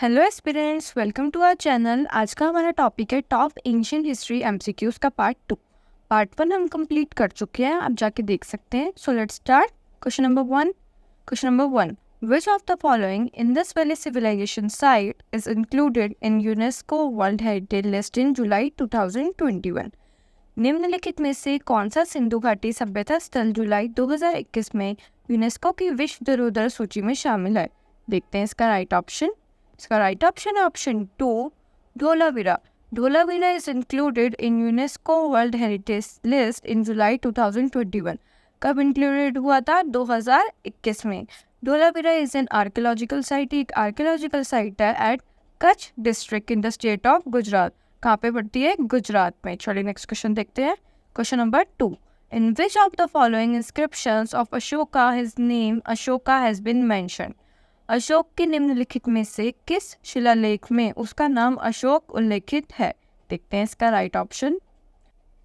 Hello aspirants, welcome to our channel. आज का हमारा टॉपिक है टॉप एंशिएंट हिस्ट्री एमसीक्यूज का पार्ट 2। पार्ट 1 हम कंप्लीट कर चुके हैं, आप जाके देख सकते हैं। So let's start. Question number 1, which of the following Indus valley civilisation site is included in UNESCO world heritage list in July 2021? निम्नलिखित में से कौन सा सिंधु घाटी सभ्यता स्थल जुलाई 2021 में यूनेस्को की विश्व धरोहर सूची में शामिल है? देखते हैं इसका राइट ऑप्शन। इसका राइट ऑप्शन है option 2, Dholavira. Dholavira is included in UNESCO world heritage list in July 2021। कब इंक्लूडेड हुआ था? 2021 में। Dholavira is an archaeological site, एक आर्कियोलॉजिकल साइट है at Kutch district in the state of Gujarat. कहाँ पे पड़ती है? गुजरात में। चलिए नेक्स्ट क्वेश्चन देखते हैं। Question number 2, in which of the following inscriptions of Ashoka his name Ashoka has been mentioned? Ashoka के निम्नलिखित में से किस शिलालेख में उसका नाम अशोक उल्लेखित है? देखते हैं इसका राइट ऑप्शन।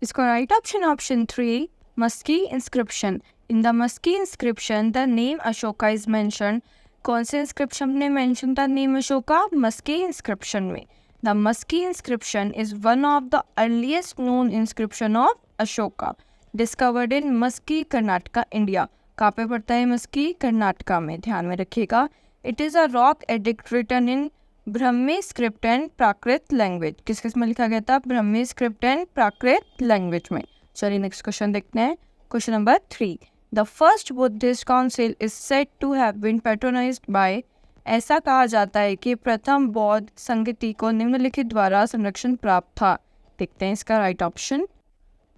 इसका right option option 3, Maski inscription. In the Maski inscription the name Ashoka is mentioned. कौन से इंस्क्रिप्शन ने mention the name Ashoka? Maski inscription में। The Maski inscription is one of the earliest known inscription of Ashoka, discovered in Maski, Karnataka, India. कहाँ पे पड़ता है मस्की? कर्नाटका में, ध्यान में रखिएगा। It is a rock edict written in Brahmi script and Prakrit language. किस किस में लिखा गया था? ब्रह्मी स्क्रिप्ट एंड प्राकृत लैंग्वेज में। चलिए नेक्स्ट क्वेश्चन देखते हैं। Question number 3, the first Buddhist council is said to have been patronised by. ऐसा कहा जाता है कि प्रथम बौद्ध संगति को निम्नलिखित द्वारा संरक्षण प्राप्त था। देखते हैं इसका राइट ऑप्शन।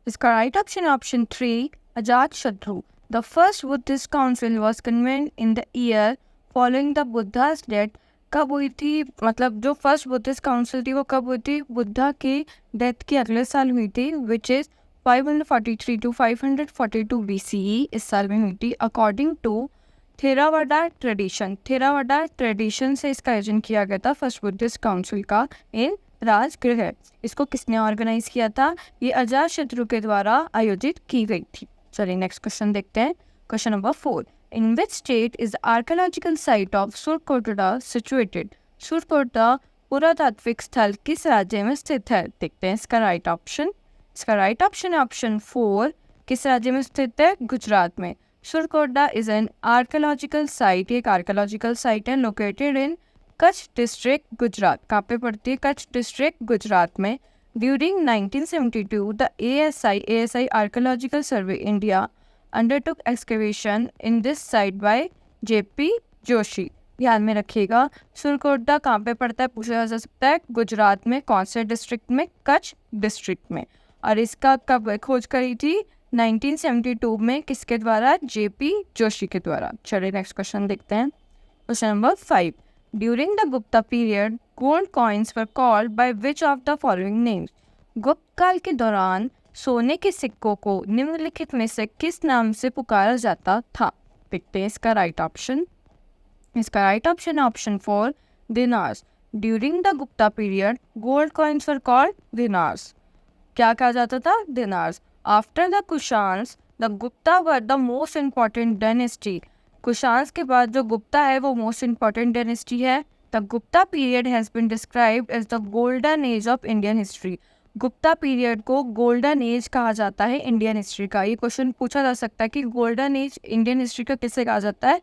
इसका right option option 3, Ajatashatru. The first Buddhist council was convened in the year following the Buddha's death. कब हुई थी? मतलब जो फर्स्ट बुद्धिस्ट काउंसिल थी वो कब हुई थी? बुद्धा की डेथ के अगले साल हुई थी, विच इज़ 543 to 542 BCE, इस साल में हुई थी। अकॉर्डिंग टू थेरावाडा ट्रेडिशन, थेरावाडा ट्रेडिशन से इसका आयोजन किया गया था फर्स्ट बुद्धिस्ट काउंसिल का इन राजगृह। इसको किसने ऑर्गेनाइज किया था? ये अजातशत्रु के द्वारा आयोजित की गई थी। चलिए नेक्स्ट क्वेश्चन देखते हैं। Question number 4, in which state is the archaeological site of Surkotada situated? Surkotada पुरातात्विक स्थल किस राज्य में स्थित है? देखते हैं इसका राइट ऑप्शन। इसका राइट ऑप्शन है ऑप्शन 4, किस राज्य में स्थित है? गुजरात में। Surkotada is an archaeological site, एक आर्कियोलॉजिकल साइट है located in Kutch district, Gujarat. कहाँ पे पड़ती है? कच्छ डिस्ट्रिक्ट, गुजरात में। During 1972 the ASI archaeological survey India undertook excavation in this site by JP Joshi. ध्यान में रखिएगा, सुरकोटड़ा कहाँ पे पड़ता है? पूछा जा सकता है। गुजरात में। कौन से डिस्ट्रिक्ट में? कच्छ डिस्ट्रिक्ट में। और इसका कब खोज करी थी? 1972 में। किसके द्वारा? JP जोशी के द्वारा। चलिए नेक्स्ट क्वेश्चन देखते हैं। Question number 5, during the Gupta period gold coins were called by which of the following names? गुप्त काल के दौरान सोने के सिक्कों को निम्नलिखित में से किस नाम से पुकारा जाता था? देखते हैं इसका राइट ऑप्शन। इसका राइट ऑप्शन है option 4, dinars. During the Gupta period gold coins were called dinars. क्या कहा जाता था? Dinars. After the Kushans the Gupta were the most important dynasty. Kushans के बाद जो गुप्ता है वो मोस्ट इंपॉर्टेंट डायनेस्टी है। The Gupta period has been described as the golden age of Indian history. Gupta period को गोल्डन एज कहा जाता है इंडियन हिस्ट्री का। ये क्वेश्चन पूछा जा सकता है कि गोल्डन एज इंडियन हिस्ट्री का किससे कहा जाता है?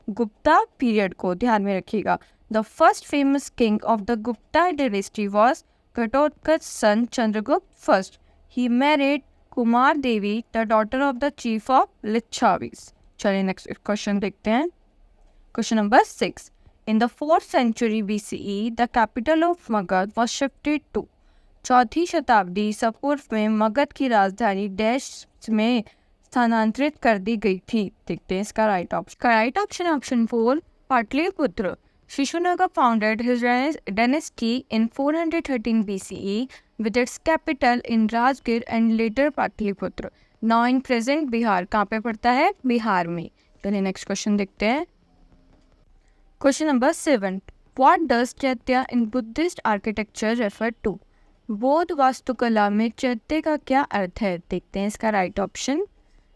गुप्ता पीरियड को। ध्यान में रखिएगा। The first famous king of the Gupta dynasty was Ghatotkacha son Chandragupta first. He married Kumara Devi the daughter of the chief of Licchavis. चलिए नेक्स्ट क्वेश्चन देखते हैं। Question number 6, in the 4th century BCE the capital of Magadha was shifted to. चौथी शताब्दी ईसा पूर्व में मगध की राजधानी dash में स्थानांतरित कर दी गई थी। देखते हैं इसका राइट ऑप्शन। का right option option 4, Pataliputra. Shishunaga founded his dynasty in 413 BCE with its capital in Rajgir and later Pataliputra. Now in present Bihar. कहाँ पे पड़ता है? बिहार में। चलिए नेक्स्ट क्वेश्चन देखते हैं। Question number 7, what does chaitya in Buddhist architecture refer to? बौद्ध वास्तुकला में चैत्य का क्या अर्थ है? देखते हैं इसका राइट ऑप्शन।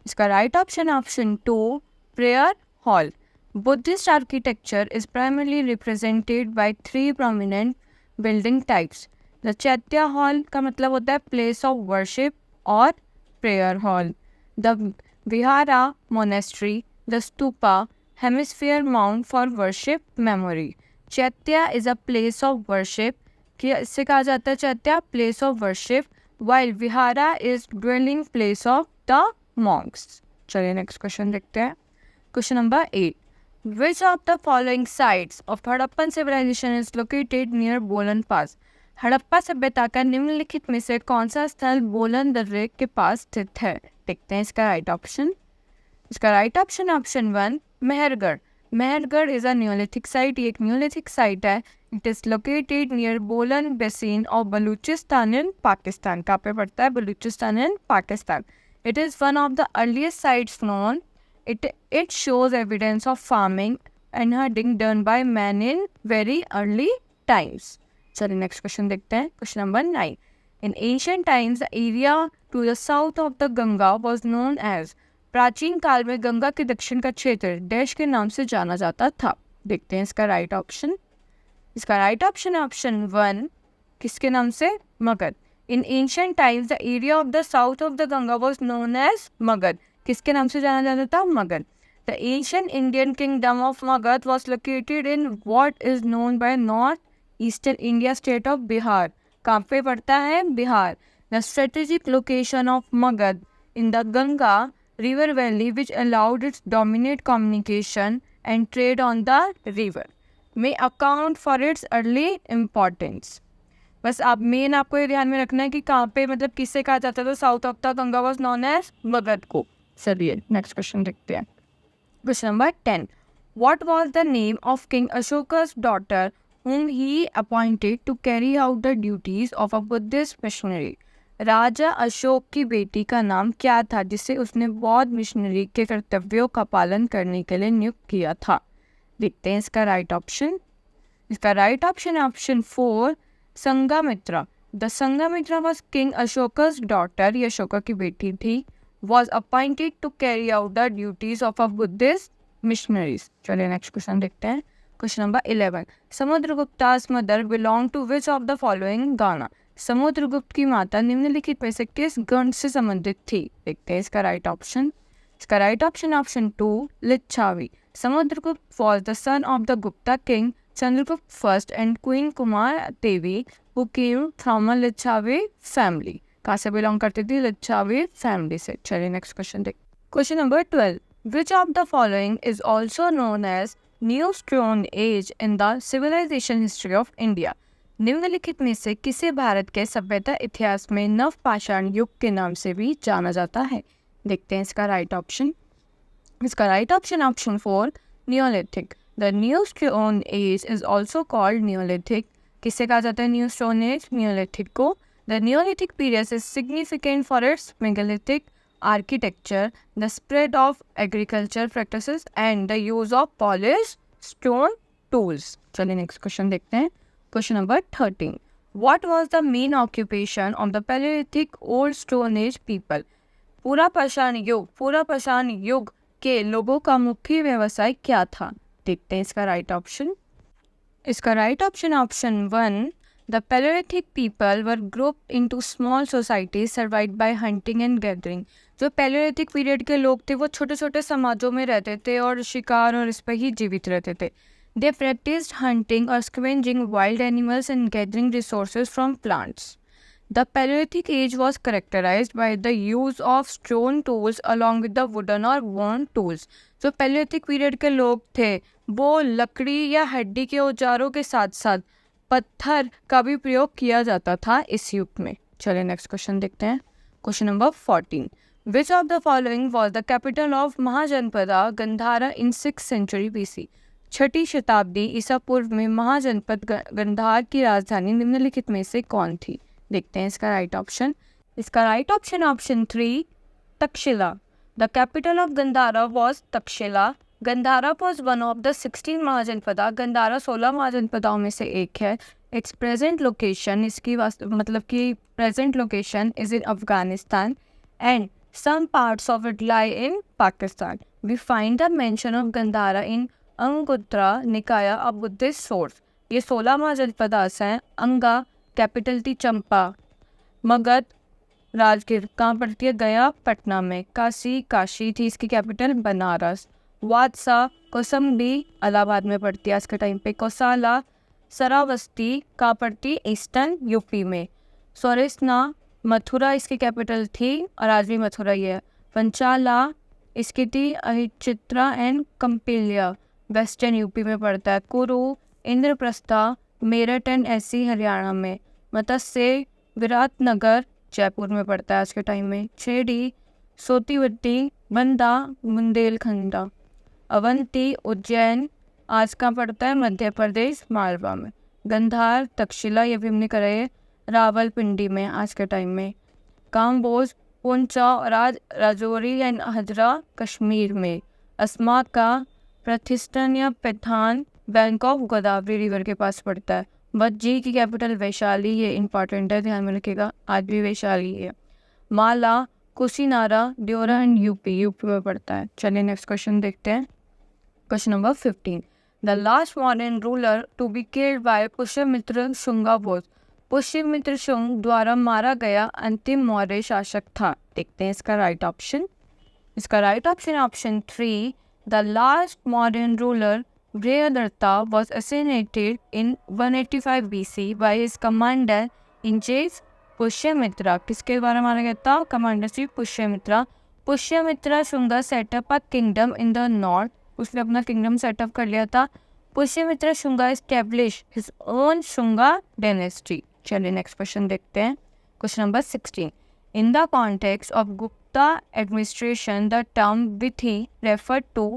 इसका right option option 2, prayer hall. Buddhist architecture is primarily represented by three prominent building types. The Chaitya Hall का मतलब होता है place of worship और prayer hall. The Vihara monastery, the stupa, hemisphere mound for worship memory. Chaitya is a place of worship. इससे कहा जाता है chaitya place of worship, while Vihara is dwelling place of the monks. चलिए next question देखते हैं. Question number 8. Which of the following sites of Harappan civilization is located near Bolan Pass? Harappa सभ्यता का निम्नलिखित में से कौन सा स्थल बोलन दर्रे के पास स्थित है? देखते हैं इसका राइट ऑप्शन. इसका right option option 1 Mehrgarh. Mehrgarh is a neolithic site. ये एक न्यूलिथिक साइट है. It is located near Bolan basin of Balochistan in Pakistan. कहाँ पे पड़ता है? Balochistan in Pakistan. It is one of the earliest sites known. It shows evidence of farming and herding done by man in very early times. चलिए next question देखते हैं. Question number 9. In ancient times, the area to the south of the Ganga was known as. प्राचीन काल में गंगा के दक्षिण का क्षेत्र डैश के नाम से जाना जाता था. देखते हैं इसका राइट ऑप्शन. इसका राइट ऑप्शन ऑप्शन 1 किसके नाम से? Magadh. In ancient times, the area of the south of the Ganga was known as Magadh. किसके नाम से जाना जाता था? Magadh. The ancient Indian kingdom of Magad was located in what is known by North Eastern India state of Bihar. कहाँ पे पड़ता है? Bihar. The strategic location of Magad in the Ganga river valley which allowed its dominant communication and trade on the river may account for its early importance. बस आप main आपको ये ध्यान में रखना है कि कहाँ पे मतलब किससे कहा जाता था south of the Ganga was known as Magadha को. चलिए नेक्स्ट क्वेश्चन देखते हैं. Question number 10. What was the name of King Ashoka's daughter whom he appointed to carry out the duties of a Buddhist missionary? राजा अशोक की बेटी का नाम क्या था जिसे उसने बौद्ध मिशनरी के कर्तव्यों का पालन करने के लिए नियुक्त किया था? देखते हैं इसका राइट ऑप्शन. इसका right option option 4 Sanghamitra. The Sanghamitra was king Ashoka's daughter. ये अशोका की बेटी थी. Was appointed to carry out the duties of a Buddhist missionaries. चलिए नेक्स्ट क्वेश्चन देखते हैं. Question number 11. Samudragupta's mother belong to which of the following gana? Samudragupta की माता निम्नलिखित में से किस गण से संबंधित थी? देखते हैं इसका राइट ऑप्शन. इसका right option option 2 Licchavi. Samudragupta was the son of the Gupta king Chandragupta first and Queen Kumar Devi who came from a Lichavi family. कहाँ से बिलोंग करती थी? लिच्छावी फैमिली से. चलिए नेक्स्ट क्वेश्चन देख. Question number 12. Which of the following is also known as New Stone Age in the civilization history of India? निम्नलिखित में से किसे भारत के सभ्यता इतिहास में नवपाषाण युग के नाम से भी जाना जाता है? देखते हैं इसका राइट ऑप्शन. इसका right option option 4 Neolithic. The New Stone Age is also called Neolithic. किससे कहा जाता है New Stone Age? Neolithic को. The Neolithic period is significant for its megalithic architecture, the spread of agriculture practices, and the use of polished stone tools. चलिए next question देखते हैं. Question number 13. What was the main occupation of the Paleolithic Old Stone Age people? पूरा पाषाण युग के लोगों का मुख्य व्यवसाय क्या था? देखते हैं इसका राइट ऑप्शन. इसका right option option 1 the palaeolithic people were group into small society survived bye hunting and gathering. जो पैलेलिथिक पीरियड के लोग थे वो छोटे छोटे समाजों में रहते थे और शिकार और इस पर ही जीवित रहते थे. दे प्रैक्टिस्ड हंटिंग और scavenging wild animals and gathering resources from plants. The Paleolithic age was characterized by the use of stone tools along with the wooden or bone tools. जो Paleolithic period के लोग थे वो लकड़ी या हड्डी के औजारों के साथ साथ पत्थर का भी प्रयोग किया जाता था इस युग में. चलिए नेक्स्ट क्वेश्चन देखते हैं. Question number 14. Which of the following was the capital of Mahajanapada Gandhara in 6th century BC? 6ठी शताब्दी ईसा पूर्व में महाजनपद गंधार की राजधानी निम्नलिखित में से कौन थी? देखते हैं इसका राइट ऑप्शन. इसका right option option 3 Takshashila. The capital of Gandhara was Takshashila. Gandhara was one of the 16 Mahajanapada. Gandhara 16 महाजनपदाओं में से एक है. इट्स प्रेजेंट लोकेशन इसकी मतलब कि present location is in Afghanistan and some parts of it lie in Pakistan. We find the mention of Gandhara in Anguttara Nikaya a Buddhist source. ये 16वां जनपदास है। अंगा कैपिटल थी चंपा। मगध राजगीर कहाँ पड़ती है? गया पटना में। काशी काशी थी इसकी कैपिटल बनारस। वादसा कौसम्बी इलाहाबाद में पड़ती है आज के टाइम पे। कौसाला सरावस्ती कहाँ पड़ती? ईस्टर्न यूपी में। सोरेसना मथुरा इसकी कैपिटल थी और आज भी मथुरा ही है। पंचाला इसकी थी अहिचित्रा एंड कंपिलिया, वेस्टर्न यूपी में पड़ता है। कुरु इंद्रप्रस्था मेरठ एंड ऐसी हरियाणा में। मत्स्य विराटनगर जयपुर में पड़ता है आज के टाइम में। छेड़ी सोतीवती बंदा बुंदेलखंडा। अवंती उज्जैन आज कहाँ पड़ता है? मध्य प्रदेश मालवा में। गंधार तक्षशिला ये भी हमने करा है रावलपिंडी में आज के टाइम में। काम्बोज पुंचा और आज राजौरी एंड हजरा कश्मीर में। अस्मा का प्रतिष्ठान या पैठान बैंकॉक गोदावरी रिवर के पास पड़ता है। भज्जी की कैपिटल वैशाली, ये इंपॉर्टेंट है, ध्यान में रखिएगा, आज भी वैशाली है। माला कुशीनारा ड्योरा एंड यूपी में पड़ता है। चलिए नेक्स्ट क्वेश्चन देखते हैं। Question number 15। The last modern ruler to be killed by Pushyamitra Shunga was. Pushyamitra Shunga द्वारा मारा गया अंतिम मौर्य शासक था। देखते हैं इसका राइट ऑप्शन। इसका right option 3 the last modern ruler Brihadaratha was assassinated in 185 BC by his commander in chief Pushyamitra. किसके द्वारा मारा गया था? Commander Shri Pushyamitra. Pushyamitra Shunga set up a kingdom in the north. उसने अपना किंगडम सेटअप कर लिया था। Pushyamitra Shunga establish his own Shunga dynasty. चलिए नेक्स्ट क्वेश्चन देखते हैं। Question number 16। In the context of Gupta administration the term vithi refer to.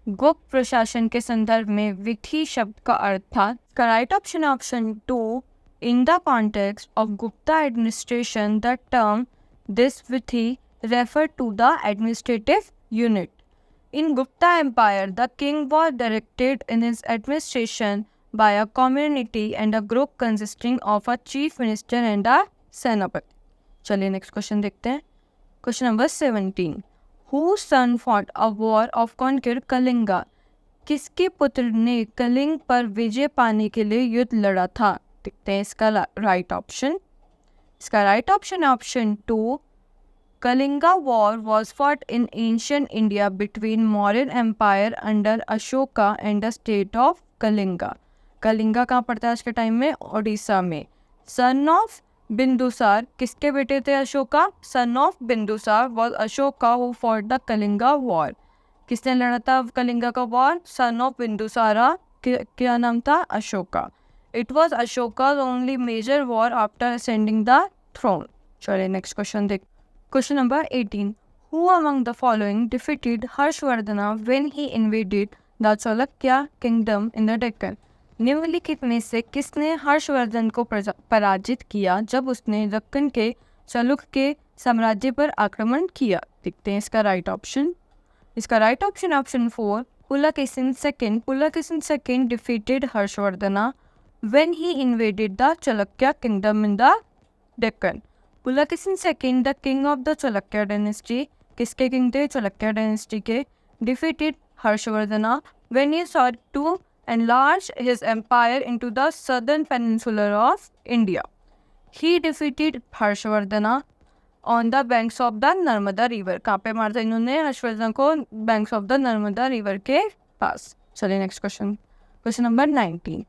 Gupta प्रशासन के संदर्भ में विधि शब्द का अर्थ था। Right option 2 in the context of Gupta administration the term this vidhi refer to the administrative unit. In Gupta empire the king was directed in his administration by a community and a group consisting of a chief minister and a senapati. चलिए next question देखते हैं। Question number 17। Whose son fought a war of conquer Kalinga. किसके पुत्र ने कलिंग पर विजय पाने के लिए युद्ध लड़ा था? देखते हैं इसका राइट ऑप्शन। इसका right option 2 Kalinga war was fought in ancient India between Mauryan empire under Ashoka and the state of Kalinga. Kalinga कहाँ पड़ता है आज के टाइम में? ओडिशा में। सन ऑफ बिंदुसार किसके बेटे थे? Ashoka. Son of Bindusara was Ashoka who fought the Kalinga war. किसने लड़ा था कलिंगा का वॉर? Son of Bindusara. क्या नाम था? Ashoka. It was Ashoka only major war after ascending the throne. चलिए नेक्स्ट क्वेश्चन देख। Question number 18। Who among the following defeated Harshavardhana when he invaded the Chalukya kingdom in the Deccan. निम्नलिखित में से किसने हर्षवर्धन को पराजित किया जब उसने दक्कन के चालुक्य के साम्राज्य पर आक्रमण किया? देखते हैं इसका राइट ऑप्शन। इसका right option 4 Pulakeshin second defeated Harshavardhana when he invaded the Chalukya kingdom in the Deccan. Pulakeshin second the king of the Chalukya dynasty. किसके किंग थे? चालुक्य डायनेस्टी के। Defeated Harshavardhana when he sought to enlarge his empire into the southern peninsula of India. He defeated Harshvardhana on the banks of the Narmada river. कहाँ पे मारा था इन्होंने हर्षवर्धन को? banks of the Narmada river के पास। चलिए next question. Question number 19।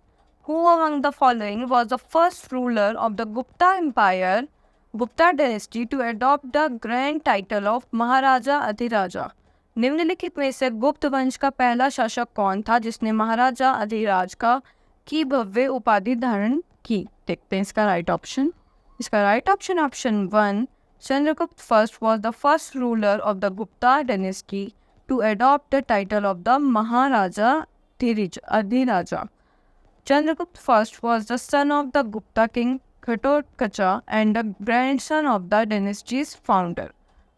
Who among the following was the first ruler of the Gupta Empire, Gupta dynasty to adopt the grand title of महाराजा अधिराजा। निम्नलिखित में से गुप्त वंश का पहला शासक कौन था जिसने महाराजा अधिराज की भव्य उपाधि धारण की? देखते हैं इसका राइट ऑप्शन। इसका right option 1 Chandragupta first was the first ruler of the Gupta dynasty to adopt the title of the Maharaja Adhiraja. Chandragupta first was the son of the Gupta king Ghatotkacha and the grandson of the dynasty's founder,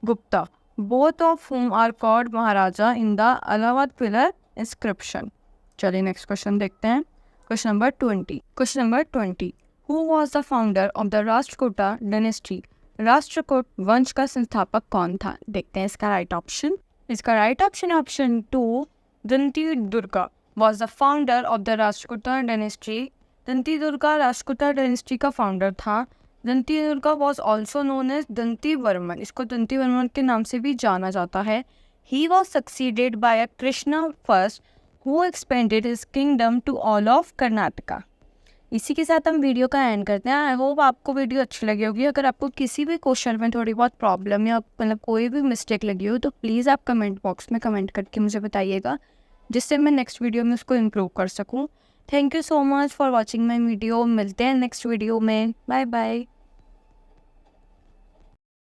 Gupta, both of whom are called Maharaja in the Allahabad pillar inscription. चलिए next question देखते हैं। Question number 20। Question number 20। Who was the founder of the Rashtrakuta dynasty? Rashtrakuta वंश का संस्थापक कौन था? देखते हैं इसका राइट ऑप्शन। इसका right option 2 Danti Durga. Was the founder of the Rashtrakuta dynasty. Danti Durga Rashtrakuta dynasty का फाउंडर था। Danti Durga was also known as Danti Varman, इसको दंती वर्मन के नाम से भी जाना जाता है। He was succeeded by a Krishna first who expanded his kingdom to all of Karnataka. इसी के साथ हम वीडियो का एंड करते हैं। आई होप आपको वीडियो अच्छी लगी होगी। अगर आपको किसी भी क्वेश्चन में थोड़ी बहुत प्रॉब्लम या मतलब कोई भी मिस्टेक लगी हो तो प्लीज़ आप कमेंट बॉक्स में कमेंट करके मुझे बताइएगा, जिससे मैं नेक्स्ट वीडियो में उसको इम्प्रूव कर सकूँ। Thank you so much for watching my video. मिलते हैं नेक्स्ट वीडियो में। Bye bye.